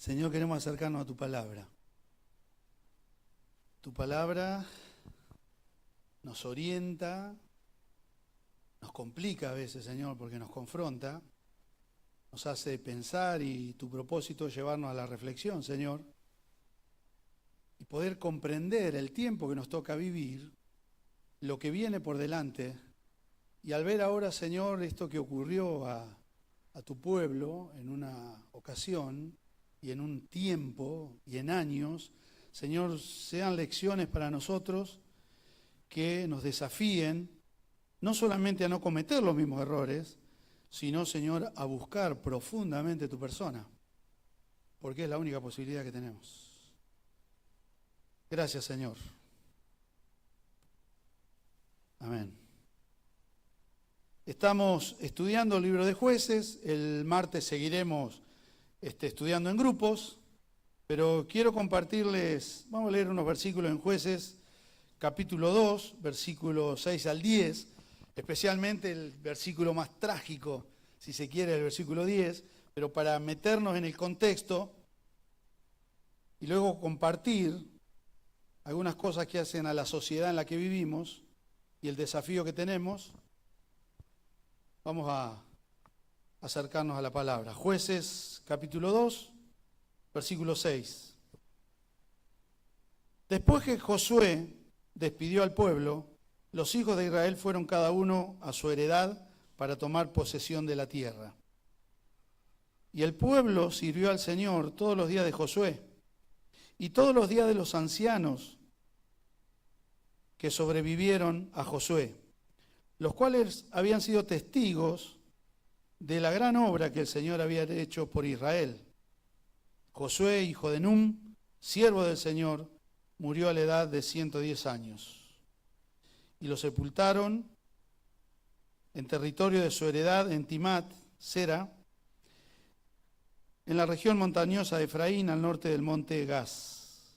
Señor, queremos acercarnos a tu palabra. Tu palabra nos orienta, nos complica a veces, Señor, porque nos confronta, nos hace pensar y tu propósito es llevarnos a la reflexión, Señor, y poder comprender el tiempo que nos toca vivir, lo que viene por delante, y al ver ahora, Señor, esto que ocurrió a tu pueblo en una ocasión y en un tiempo y en años, Señor, sean lecciones para nosotros que nos desafíen no solamente a no cometer los mismos errores, sino, Señor, a buscar profundamente tu persona, porque es la única posibilidad que tenemos. Gracias, Señor. Amén. Estamos estudiando el libro de Jueces, el martes seguiremos estudiando en grupos, pero quiero compartirles, vamos a leer unos versículos en Jueces, capítulo 2, versículos 6 al 10, especialmente el versículo más trágico, si se quiere, el versículo 10, pero para meternos en el contexto y luego compartir algunas cosas que hacen a la sociedad en la que vivimos y el desafío que tenemos. Vamos a acercarnos a la palabra. Jueces, capítulo 2, versículo 6. Después que Josué despidió al pueblo, los hijos de Israel fueron cada uno a su heredad para tomar posesión de la tierra. Y el pueblo sirvió al Señor todos los días de Josué y todos los días de los ancianos que sobrevivieron a Josué, los cuales habían sido testigos de la gran obra que el Señor había hecho por Israel. Josué, hijo de Num, siervo del Señor, murió a la edad de 110 años. Y lo sepultaron en territorio de su heredad en Timat, Sera, en la región montañosa de Efraín, al norte del monte Gaz.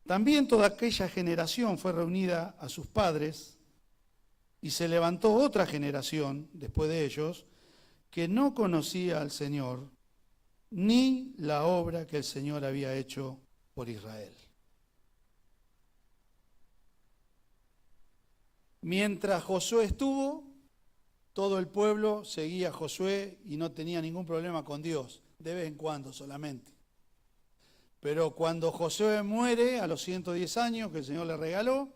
También toda aquella generación fue reunida a sus padres, y se levantó otra generación después de ellos que no conocía al Señor ni la obra que el Señor había hecho por Israel. Mientras Josué estuvo, todo el pueblo seguía a Josué y no tenía ningún problema con Dios, de vez en cuando solamente. Pero cuando Josué muere a los 110 años que el Señor le regaló,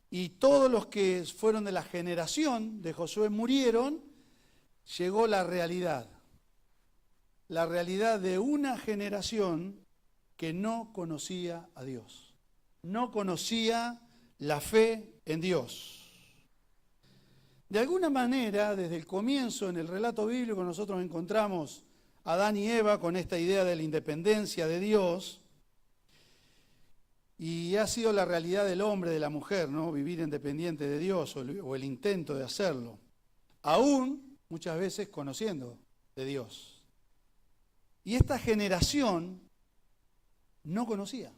y todos los que fueron de la generación de Josué murieron, llegó la realidad de una generación que no conocía a Dios, no conocía la fe en Dios. De alguna manera, desde el comienzo en el relato bíblico nosotros encontramos a Adán y Eva con esta idea de la independencia de Dios. Y ha sido la realidad del hombre, de la mujer, ¿no? Vivir independiente de Dios o el intento de hacerlo, aún muchas veces conociendo de Dios. Y esta generación no conocía.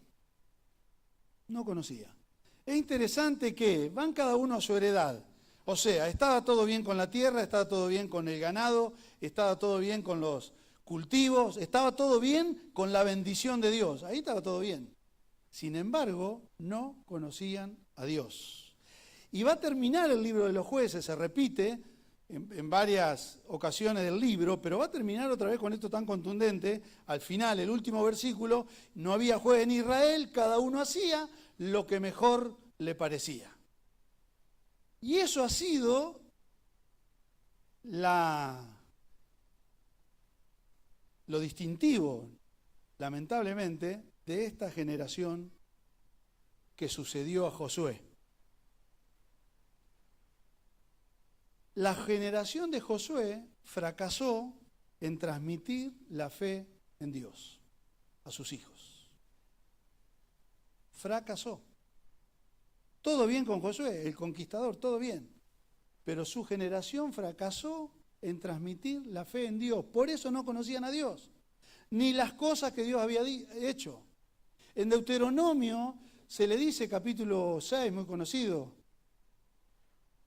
Es interesante que van cada uno a su heredad. O sea, estaba todo bien con la tierra, estaba todo bien con el ganado, estaba todo bien con los cultivos, estaba todo bien con la bendición de Dios. Ahí estaba todo bien. Sin embargo, no conocían a Dios. Y va a terminar el libro de los jueces, se repite en varias ocasiones del libro, pero va a terminar otra vez con esto tan contundente. Al final, el último versículo, no había juez en Israel, cada uno hacía lo que mejor le parecía. Y eso ha sido lo distintivo, lamentablemente, de esta generación que sucedió a Josué. La generación de Josué fracasó en transmitir la fe en Dios a sus hijos. Fracasó. Todo bien con Josué, el conquistador, todo bien. Pero su generación fracasó en transmitir la fe en Dios. Por eso no conocían a Dios, ni las cosas que Dios había hecho. En Deuteronomio se le dice, capítulo 6, muy conocido,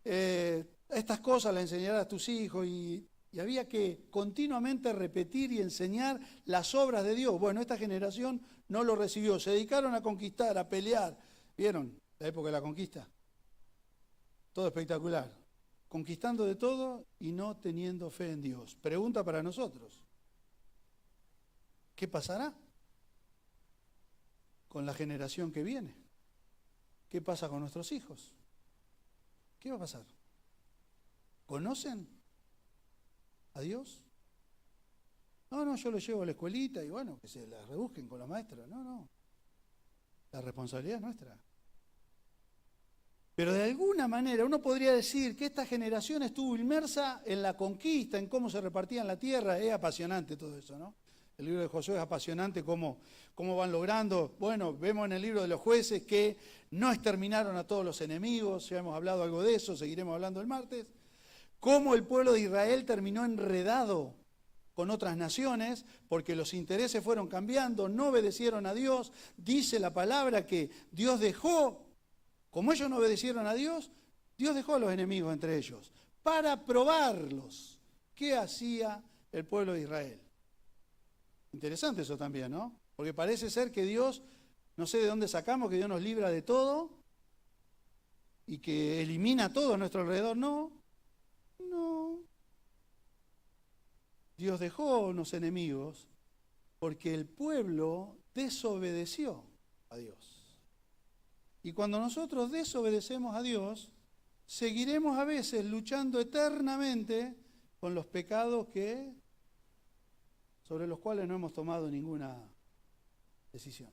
estas cosas las enseñarás a tus hijos y Y había que continuamente repetir y enseñar las obras de Dios. Bueno, esta generación no lo recibió. Se dedicaron a conquistar, a pelear. ¿Vieron la época de la conquista? Todo espectacular. Conquistando de todo y no teniendo fe en Dios. Pregunta para nosotros. ¿Qué pasará con la generación que viene? ¿Qué pasa con nuestros hijos? ¿Qué va a pasar? ¿Conocen a Dios? No, yo lo llevo a la escuelita y bueno, que se la rebusquen con la maestra. No. La responsabilidad es nuestra. Pero de alguna manera uno podría decir que esta generación estuvo inmersa en la conquista, en cómo se repartían la tierra. Es apasionante todo eso, ¿no? El libro de Josué es apasionante cómo van logrando. Bueno, vemos en el libro de los jueces que no exterminaron a todos los enemigos. Ya hemos hablado algo de eso, seguiremos hablando el martes. Cómo el pueblo de Israel terminó enredado con otras naciones porque los intereses fueron cambiando, no obedecieron a Dios. Dice la palabra que Dios dejó, como ellos no obedecieron a Dios, Dios dejó a los enemigos entre ellos para probarlos. ¿Qué hacía el pueblo de Israel? Interesante eso también, ¿no? Porque parece ser que Dios, no sé de dónde sacamos, que Dios nos libra de todo y que elimina todo a nuestro alrededor. No. Dios dejó unos enemigos porque el pueblo desobedeció a Dios. Y cuando nosotros desobedecemos a Dios, seguiremos a veces luchando eternamente con los pecados sobre los cuales no hemos tomado ninguna decisión.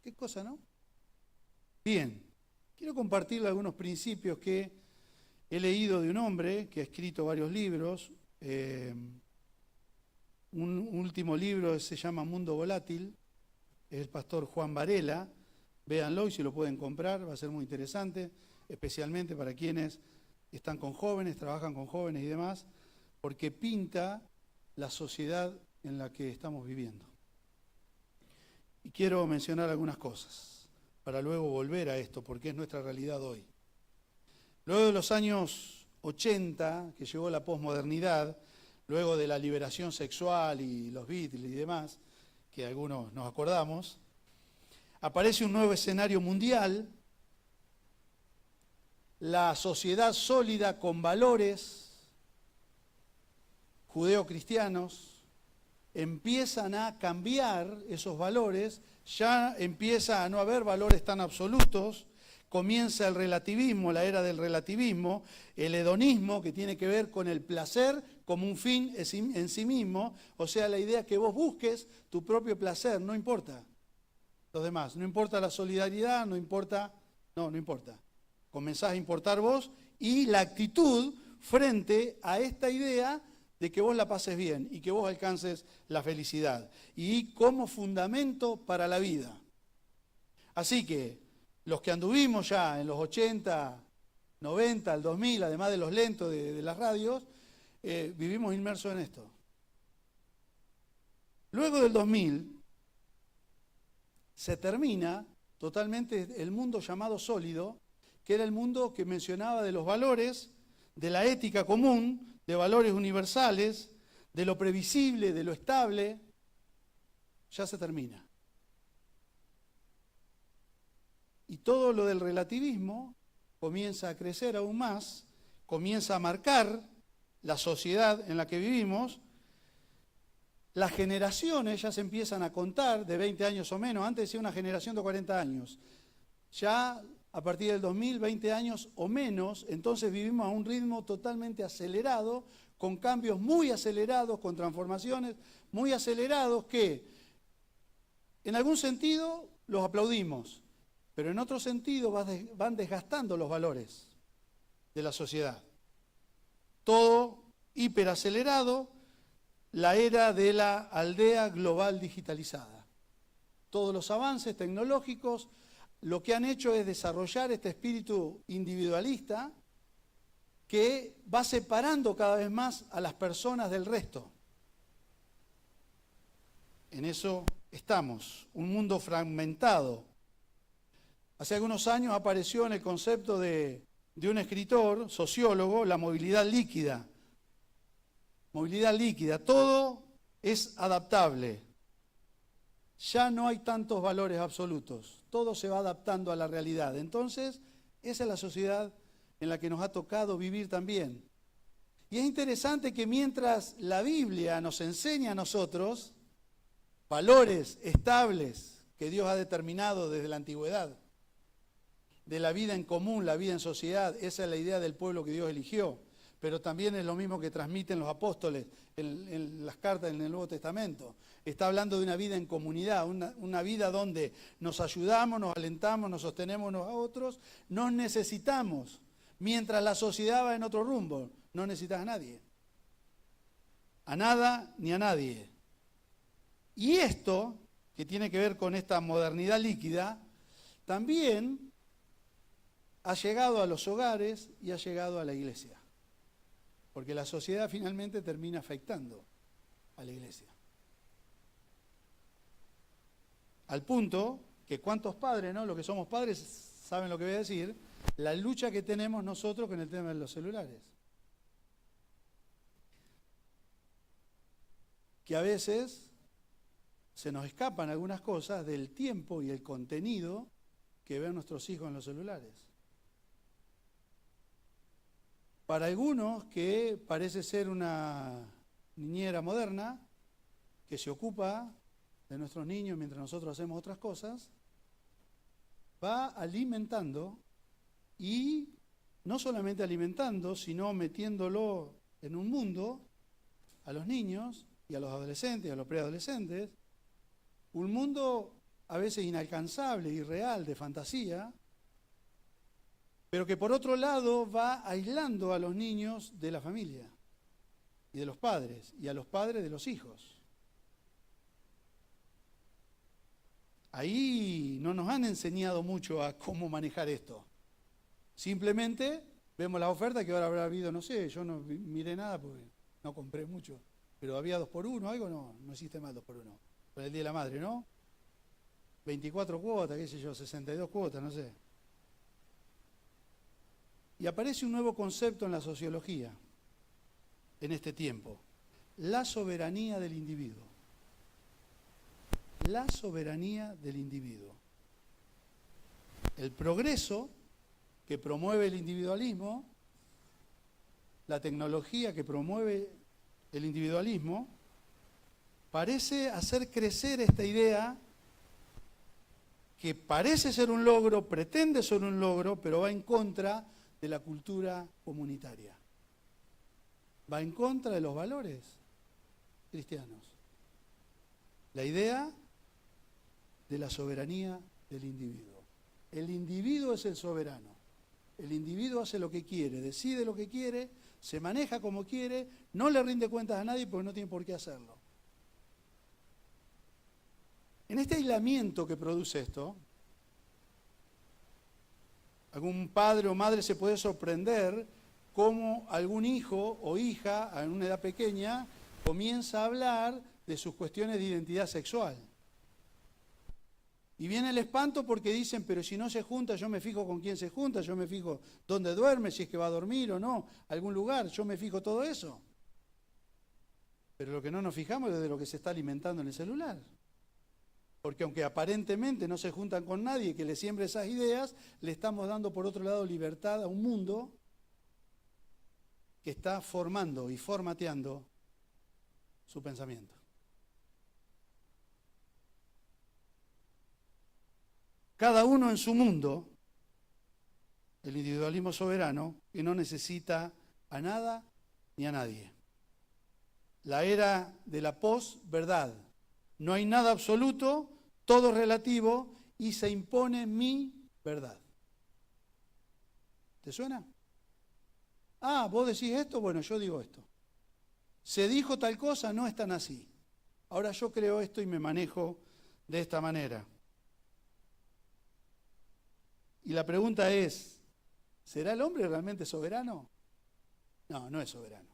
¿Qué cosa, no? Bien, quiero compartirle algunos principios que he leído de un hombre que ha escrito varios libros. Un último libro se llama Mundo Volátil, es el pastor Juan Varela. Véanlo y si lo pueden comprar, va a ser muy interesante, especialmente para quienes están con jóvenes, trabajan con jóvenes y demás, porque pinta la sociedad en la que estamos viviendo. Y quiero mencionar algunas cosas, para luego volver a esto, porque es nuestra realidad hoy. Luego de los años 80, que llegó la posmodernidad, luego de la liberación sexual y los Beatles y demás, que algunos nos acordamos, aparece un nuevo escenario mundial, la sociedad sólida con valores judeocristianos, empiezan a cambiar esos valores, ya empieza a no haber valores tan absolutos, comienza el relativismo, la era del relativismo, el hedonismo, que tiene que ver con el placer como un fin en sí mismo, o sea, la idea que vos busques tu propio placer, no importa los demás, no importa la solidaridad, no importa. Comenzás a importar vos y la actitud frente a esta idea de que vos la pases bien y que vos alcances la felicidad y como fundamento para la vida. Así que los que anduvimos ya en los 80, 90, el 2000, además de los lentos de las radios, vivimos inmersos en esto. Luego del 2000 se termina totalmente el mundo llamado sólido, que era el mundo que mencionaba de los valores, de la ética común, de valores universales, de lo previsible, de lo estable, ya se termina. Y todo lo del relativismo comienza a crecer aún más, comienza a marcar la sociedad en la que vivimos. Las generaciones ya se empiezan a contar de 20 años o menos, antes decía una generación de 40 años. Ya a partir del 2000, 20 años o menos, entonces vivimos a un ritmo totalmente acelerado, con cambios muy acelerados, con transformaciones muy acelerados que en algún sentido los aplaudimos, pero en otro sentido van desgastando los valores de la sociedad. Todo hiperacelerado, la era de la aldea global digitalizada. Todos los avances tecnológicos lo que han hecho es desarrollar este espíritu individualista que va separando cada vez más a las personas del resto. En eso estamos, un mundo fragmentado. Hace algunos años apareció en el concepto de un escritor, sociólogo, la movilidad líquida. movilidad líquida, todo es adaptable. Ya no hay tantos valores absolutos, todo se va adaptando a la realidad. Entonces, esa es la sociedad en la que nos ha tocado vivir también. Y es interesante que mientras la Biblia nos enseña a nosotros valores estables que Dios ha determinado desde la antigüedad, de la vida en común, la vida en sociedad, esa es la idea del pueblo que Dios eligió, pero también es lo mismo que transmiten los apóstoles en las cartas en el Nuevo Testamento. Está hablando de una vida en comunidad, una vida donde nos ayudamos, nos alentamos, nos sostenemos unos a otros, nos necesitamos, mientras la sociedad va en otro rumbo, no necesitas a nadie, a nada ni a nadie. Y esto, que tiene que ver con esta modernidad líquida, también ha llegado a los hogares y ha llegado a la iglesia. Porque la sociedad finalmente termina afectando a la iglesia. Al punto que cuántos padres, ¿no? Los que somos padres saben lo que voy a decir, la lucha que tenemos nosotros con el tema de los celulares. Que a veces se nos escapan algunas cosas del tiempo y el contenido que ven nuestros hijos en los celulares. Para algunos que parece ser una niñera moderna, que se ocupa de nuestros niños mientras nosotros hacemos otras cosas, va alimentando y no solamente alimentando, sino metiéndolo en un mundo a los niños y a los adolescentes y a los preadolescentes, un mundo a veces inalcanzable, irreal, de fantasía, pero que por otro lado va aislando a los niños de la familia y de los padres, y a los padres de los hijos. Ahí no nos han enseñado mucho a cómo manejar esto. Simplemente vemos la oferta que ahora habrá habido, no sé, yo no miré nada porque no compré mucho, pero había 2x1, algo no existe más 2x1. Para el Día de la Madre, ¿no? 24 cuotas, qué sé yo, 62 cuotas, no sé. Y aparece un nuevo concepto en la sociología en este tiempo, la soberanía del individuo. La soberanía del individuo. El progreso que promueve el individualismo, la tecnología que promueve el individualismo, parece hacer crecer esta idea que parece ser un logro, pretende ser un logro, pero va en contra de la cultura comunitaria. Va en contra de los valores cristianos. La idea de la soberanía del individuo. El individuo es el soberano. El individuo hace lo que quiere, decide lo que quiere, se maneja como quiere, no le rinde cuentas a nadie porque no tiene por qué hacerlo. En este aislamiento que produce esto, algún padre o madre se puede sorprender cómo algún hijo o hija en una edad pequeña comienza a hablar de sus cuestiones de identidad sexual. Y viene el espanto porque dicen, pero si no se junta, yo me fijo con quién se junta, yo me fijo dónde duerme, si es que va a dormir o no, algún lugar, yo me fijo todo eso. Pero lo que no nos fijamos es de lo que se está alimentando en el celular. Porque aunque aparentemente no se juntan con nadie que le siembre esas ideas, le estamos dando por otro lado libertad a un mundo que está formando y formateando su pensamiento. Cada uno en su mundo, el individualismo soberano, que no necesita a nada ni a nadie. La era de la posverdad. No hay nada absoluto, todo es relativo y se impone mi verdad. ¿Te suena? Ah, vos decís esto, bueno, yo digo esto. Se dijo tal cosa, no es tan así. Ahora yo creo esto y me manejo de esta manera. Y la pregunta es, ¿será el hombre realmente soberano? No, no es soberano.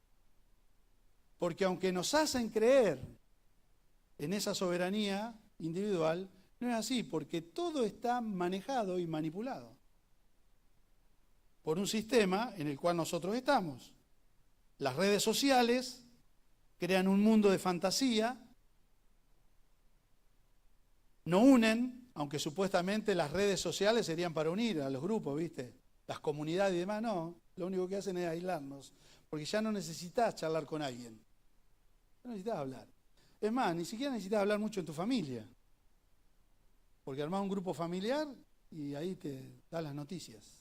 Porque aunque nos hacen creer en esa soberanía individual, no es así, porque todo está manejado y manipulado por un sistema en el cual nosotros estamos. Las redes sociales crean un mundo de fantasía, no unen, aunque supuestamente las redes sociales serían para unir a los grupos, ¿viste? Las comunidades y demás, no. Lo único que hacen es aislarnos, porque ya no necesitas charlar con alguien. No necesitas hablar. Es más, ni siquiera necesitas hablar mucho en tu familia, porque armás un grupo familiar y ahí te da las noticias.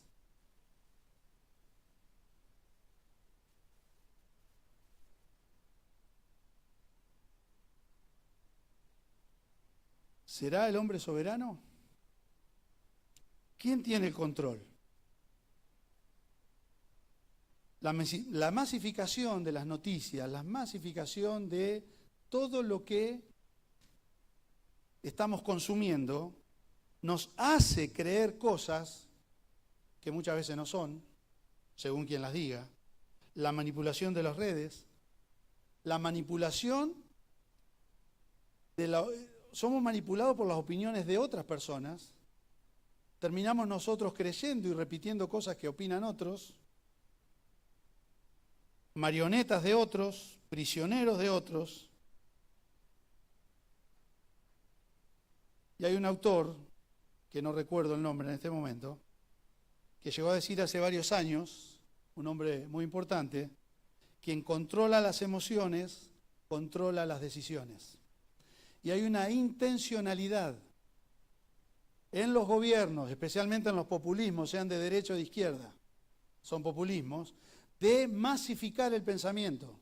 ¿Será el hombre soberano? ¿Quién tiene el control? La masificación de las noticias, la masificación de todo lo que estamos consumiendo, nos hace creer cosas que muchas veces no son, según quien las diga. La manipulación de las redes, la manipulación somos manipulados por las opiniones de otras personas, terminamos nosotros creyendo y repitiendo cosas que opinan otros, marionetas de otros, prisioneros de otros. Y hay un autor, que no recuerdo el nombre en este momento, que llegó a decir hace varios años, un hombre muy importante, quien controla las emociones, controla las decisiones. Y hay una intencionalidad en los gobiernos, especialmente en los populismos, sean de derecha o de izquierda, son populismos, de masificar el pensamiento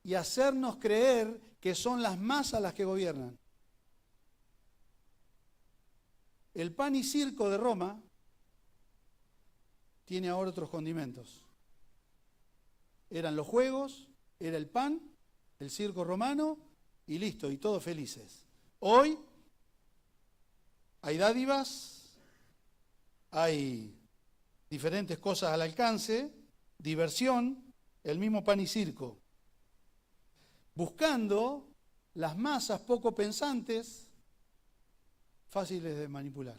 y hacernos creer que son las masas las que gobiernan. El pan y circo de Roma tiene ahora otros condimentos. Eran los juegos, era el pan, el circo romano y listo, y todos felices. Hoy hay dádivas, hay diferentes cosas al alcance, diversión, el mismo pan y circo, buscando las masas poco pensantes, fáciles de manipular.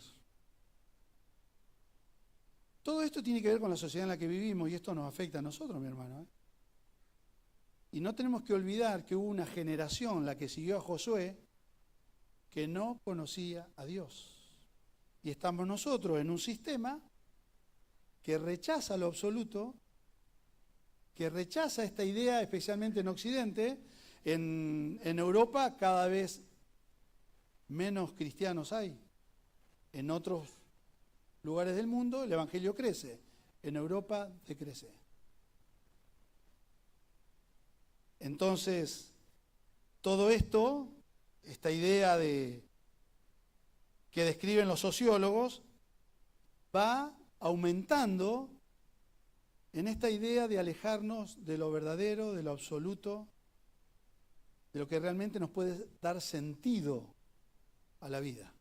Todo esto tiene que ver con la sociedad en la que vivimos y esto nos afecta a nosotros, mi hermano. Y no tenemos que olvidar que hubo una generación, la que siguió a Josué, que no conocía a Dios. Y estamos nosotros en un sistema que rechaza lo absoluto, que rechaza esta idea, especialmente en Occidente. En Europa cada vez menos cristianos hay. En otros lugares del mundo el evangelio crece, en Europa decrece. Entonces, todo esto, esta idea que describen los sociólogos, va aumentando en esta idea de alejarnos de lo verdadero, de lo absoluto, de lo que realmente nos puede dar sentido a la vida.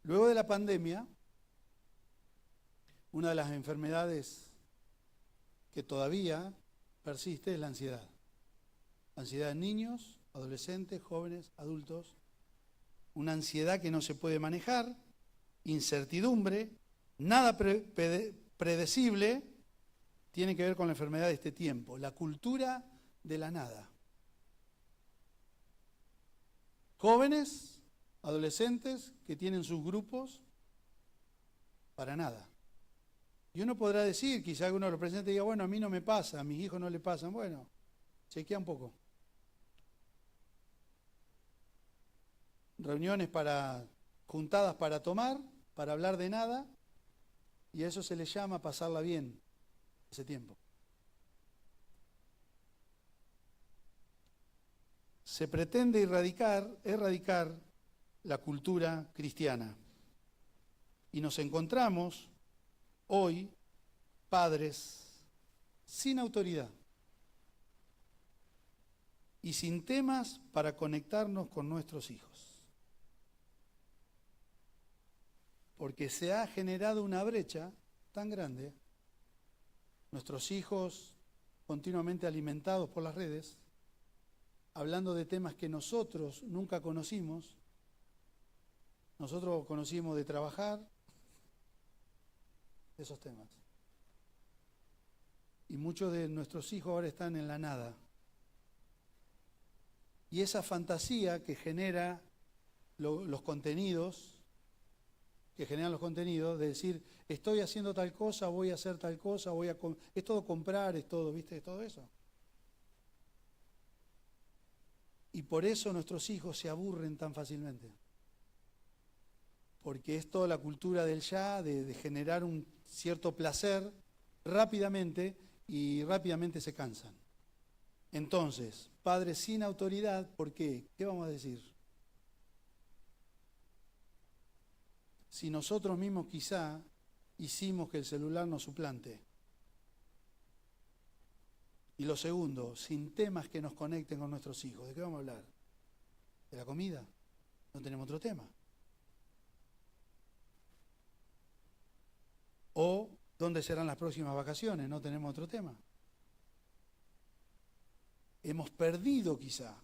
Luego de la pandemia, una de las enfermedades que todavía persiste es la ansiedad. Ansiedad en niños, adolescentes, jóvenes, adultos. Una ansiedad que no se puede manejar, incertidumbre, nada predecible, tiene que ver con la enfermedad de este tiempo, la cultura de la nada. Jóvenes, adolescentes que tienen sus grupos para nada. Y uno podrá decir, quizá alguno lo presente y diga, bueno, a mí no me pasa, a mis hijos no le pasan. Bueno, chequea un poco. Reuniones juntadas para tomar, para hablar de nada, y a eso se le llama pasarla bien ese tiempo. Se pretende erradicar la cultura cristiana. Y nos encontramos hoy padres sin autoridad y sin temas para conectarnos con nuestros hijos. Porque se ha generado una brecha tan grande, nuestros hijos continuamente alimentados por las redes, hablando de temas que nosotros nunca conocimos. Nosotros conocimos de trabajar esos temas. Y muchos de nuestros hijos ahora están en la nada. Y esa fantasía que genera los contenidos, que generan los contenidos, de decir, estoy haciendo tal cosa, voy a hacer tal cosa, es todo comprar, es todo, ¿viste? Es todo eso. Y por eso nuestros hijos se aburren tan fácilmente. Porque es toda la cultura del ya, de generar un cierto placer rápidamente, y rápidamente se cansan. Entonces, padres sin autoridad, ¿por qué? ¿Qué vamos a decir? Si nosotros mismos quizá hicimos que el celular nos suplante. Y lo segundo, sin temas que nos conecten con nuestros hijos. ¿De qué vamos a hablar? ¿De la comida? No tenemos otro tema. ¿O dónde serán las próximas vacaciones? No tenemos otro tema. Hemos perdido quizá,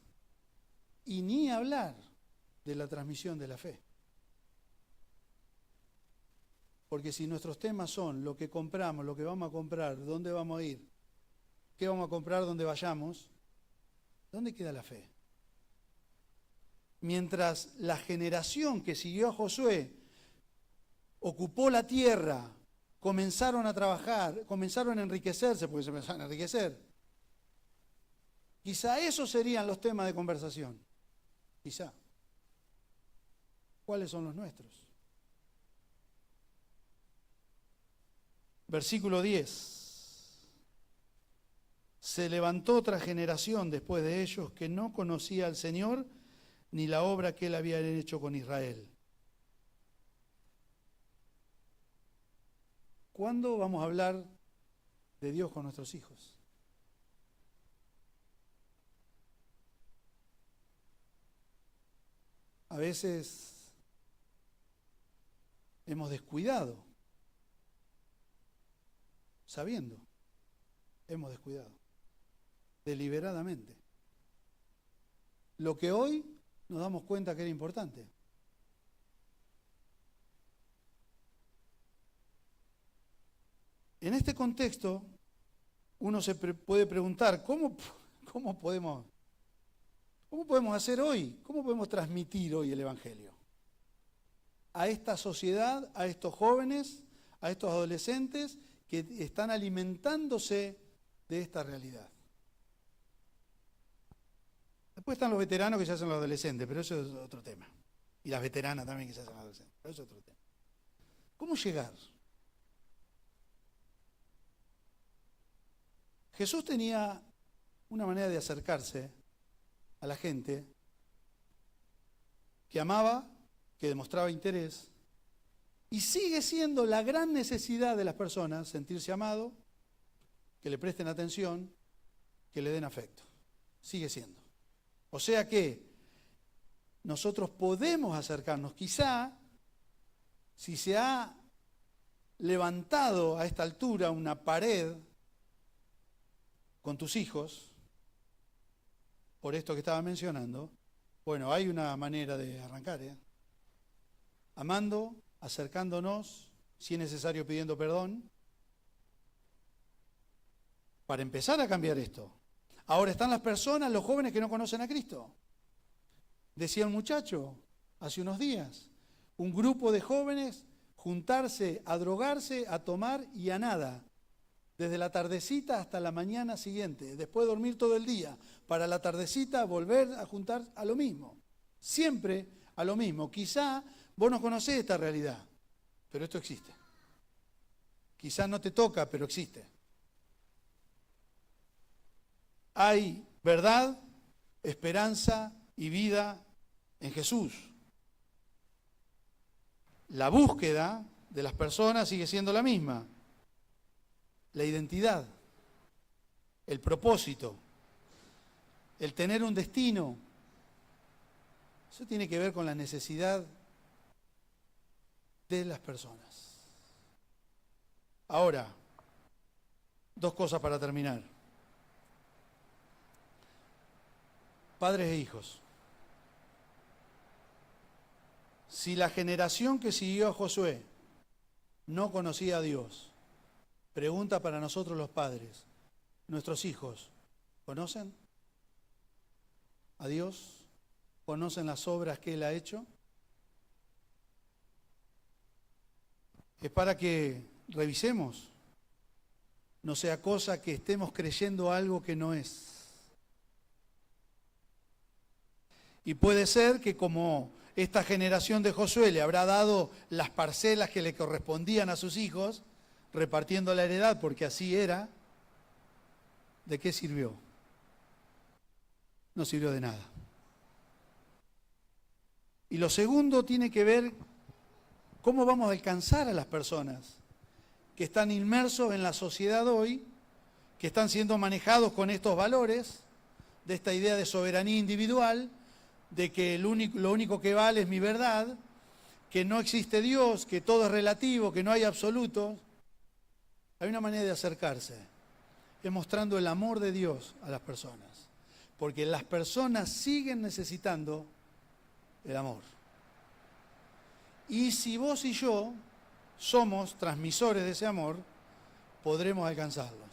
y ni hablar de la transmisión de la fe. Porque si nuestros temas son lo que compramos, lo que vamos a comprar, dónde vamos a ir, qué vamos a comprar, dónde vayamos, ¿dónde queda la fe? Mientras la generación que siguió a Josué ocupó la tierra, comenzaron a trabajar, comenzaron a enriquecerse, porque se empezaron a enriquecer. Quizá esos serían los temas de conversación. Quizá. ¿Cuáles son los nuestros? Versículo 10. Se levantó otra generación después de ellos que no conocía al Señor ni la obra que él había hecho con Israel. ¿Cuándo vamos a hablar de Dios con nuestros hijos? A veces hemos descuidado, sabiendo, hemos descuidado, deliberadamente. Lo que hoy nos damos cuenta que era importante. En este contexto, uno se puede preguntar, ¿cómo podemos hacer hoy? ¿Cómo podemos transmitir hoy el Evangelio? A esta sociedad, a estos jóvenes, a estos adolescentes que están alimentándose de esta realidad. Después están los veteranos que se hacen los adolescentes, pero eso es otro tema. Y las veteranas también que se hacen los adolescentes, pero eso es otro tema. ¿Cómo llegar? Jesús tenía una manera de acercarse a la gente que amaba, que demostraba interés, y sigue siendo la gran necesidad de las personas sentirse amado, que le presten atención, que le den afecto. Sigue siendo. O sea que nosotros podemos acercarnos. Quizá, si se ha levantado a esta altura una pared con tus hijos, por esto que estaba mencionando, bueno, hay una manera de arrancar, amando, acercándonos, si es necesario pidiendo perdón, para empezar a cambiar esto. Ahora están las personas, los jóvenes que no conocen a Cristo. Decía un muchacho hace unos días, un grupo de jóvenes juntarse a drogarse, a tomar y a nada, desde la tardecita hasta la mañana siguiente, después de dormir todo el día, para la tardecita volver a juntar a lo mismo, siempre a lo mismo. Quizá vos no conocés esta realidad, pero esto existe. Quizá no te toca, pero existe. Hay verdad, esperanza y vida en Jesús. La búsqueda de las personas sigue siendo la misma. La identidad, el propósito, el tener un destino, eso tiene que ver con la necesidad de las personas. Ahora, dos cosas para terminar. Padres e hijos. Si la generación que siguió a Josué no conocía a Dios, pregunta para nosotros los padres, nuestros hijos conocen a Dios? ¿Conocen las obras que Él ha hecho? Es para que revisemos, no sea cosa que estemos creyendo algo que no es. Y puede ser que como esta generación de Josué le habrá dado las parcelas que le correspondían a sus hijos, repartiendo la heredad porque así era, ¿de qué sirvió? No sirvió de nada. Y lo segundo tiene que ver cómo vamos a alcanzar a las personas que están inmersos en la sociedad hoy, que están siendo manejados con estos valores, de esta idea de soberanía individual, de que lo único que vale es mi verdad, que no existe Dios, que todo es relativo, que no hay absolutos. Hay una manera de acercarse, es mostrando el amor de Dios a las personas, porque las personas siguen necesitando el amor. Y si vos y yo somos transmisores de ese amor, podremos alcanzarlos.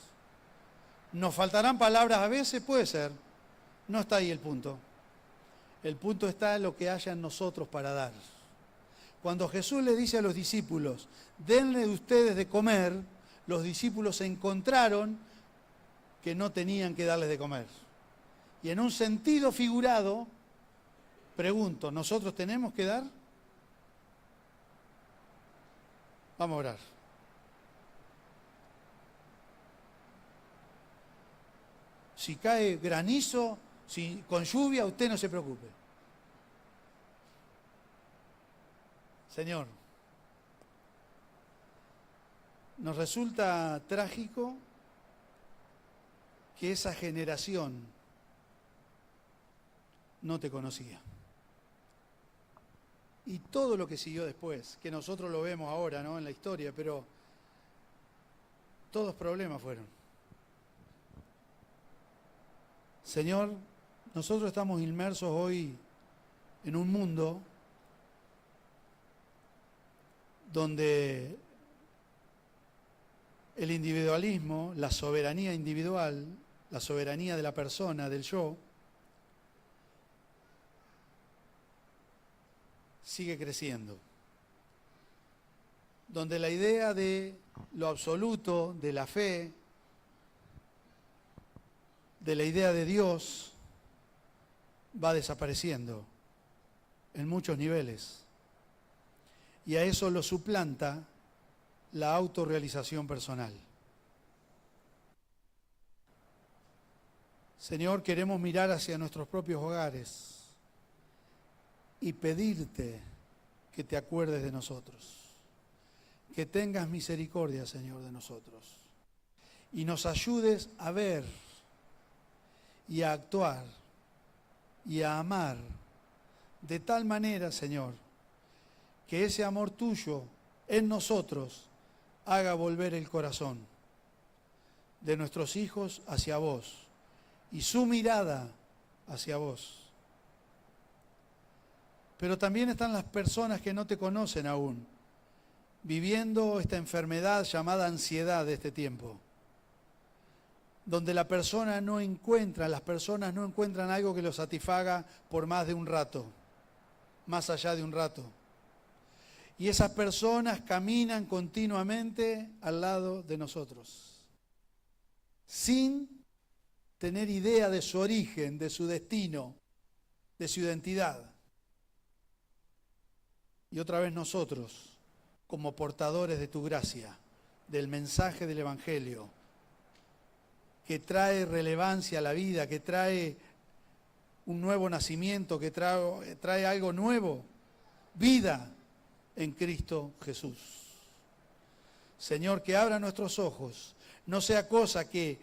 ¿Nos faltarán palabras a veces? Puede ser. No está ahí el punto. El punto está en lo que haya en nosotros para dar. Cuando Jesús le dice a los discípulos, denle de ustedes de comer, los discípulos encontraron que no tenían que darles de comer. Y en un sentido figurado, pregunto, ¿nosotros tenemos que dar? Vamos a orar. Si cae granizo, si con lluvia, usted no se preocupe. Señor, nos resulta trágico que esa generación no te conocía. Y todo lo que siguió después, que nosotros lo vemos ahora, ¿no?, en la historia, pero todos problemas fueron. Señor, nosotros estamos inmersos hoy en un mundo donde el individualismo, la soberanía individual, la soberanía de la persona, del yo, sigue creciendo. Donde la idea de lo absoluto, de la fe, de la idea de Dios, va desapareciendo en muchos niveles. Y a eso lo suplanta la autorrealización personal. Señor, queremos mirar hacia nuestros propios hogares y pedirte que te acuerdes de nosotros, que tengas misericordia, Señor, de nosotros, y nos ayudes a ver y a actuar y a amar de tal manera, Señor, que ese amor tuyo en nosotros haga volver el corazón de nuestros hijos hacia vos y su mirada hacia vos. Pero también están las personas que no te conocen aún, viviendo esta enfermedad llamada ansiedad de este tiempo, donde las personas no encuentran algo que los satisfaga por más de un rato, más allá de un rato. Y esas personas caminan continuamente al lado de nosotros, sin tener idea de su origen, de su destino, de su identidad. Y otra vez nosotros, como portadores de tu gracia, del mensaje del Evangelio, que trae relevancia a la vida, que trae un nuevo nacimiento, que trae algo nuevo, vida en Cristo Jesús. Señor, que abra nuestros ojos, no sea cosa que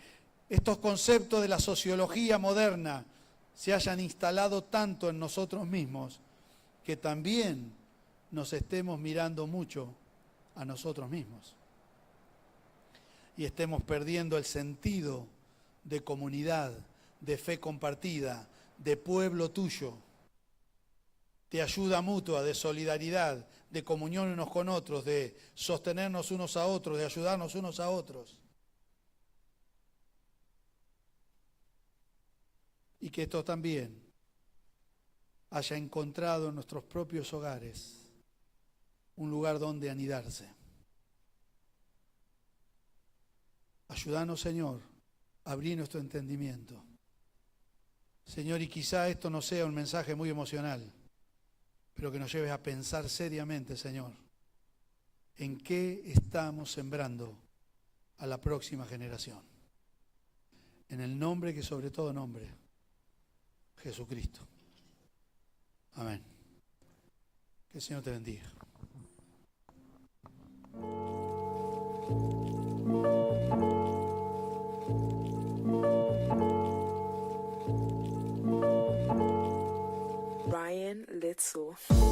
estos conceptos de la sociología moderna se hayan instalado tanto en nosotros mismos, que también nos estemos mirando mucho a nosotros mismos y estemos perdiendo el sentido de comunidad, de fe compartida, de pueblo tuyo, de ayuda mutua, de solidaridad, de comunión unos con otros, de sostenernos unos a otros, de ayudarnos unos a otros. y que esto también haya encontrado en nuestros propios hogares un lugar donde anidarse. Ayúdanos, Señor, a abrir nuestro entendimiento. Señor, y quizá esto no sea un mensaje muy emocional, pero que nos lleve a pensar seriamente, Señor, en qué estamos sembrando a la próxima generación. En el nombre que sobre todo nombre, Jesucristo. Amén. Que el Señor te bendiga. Ryan Litzel.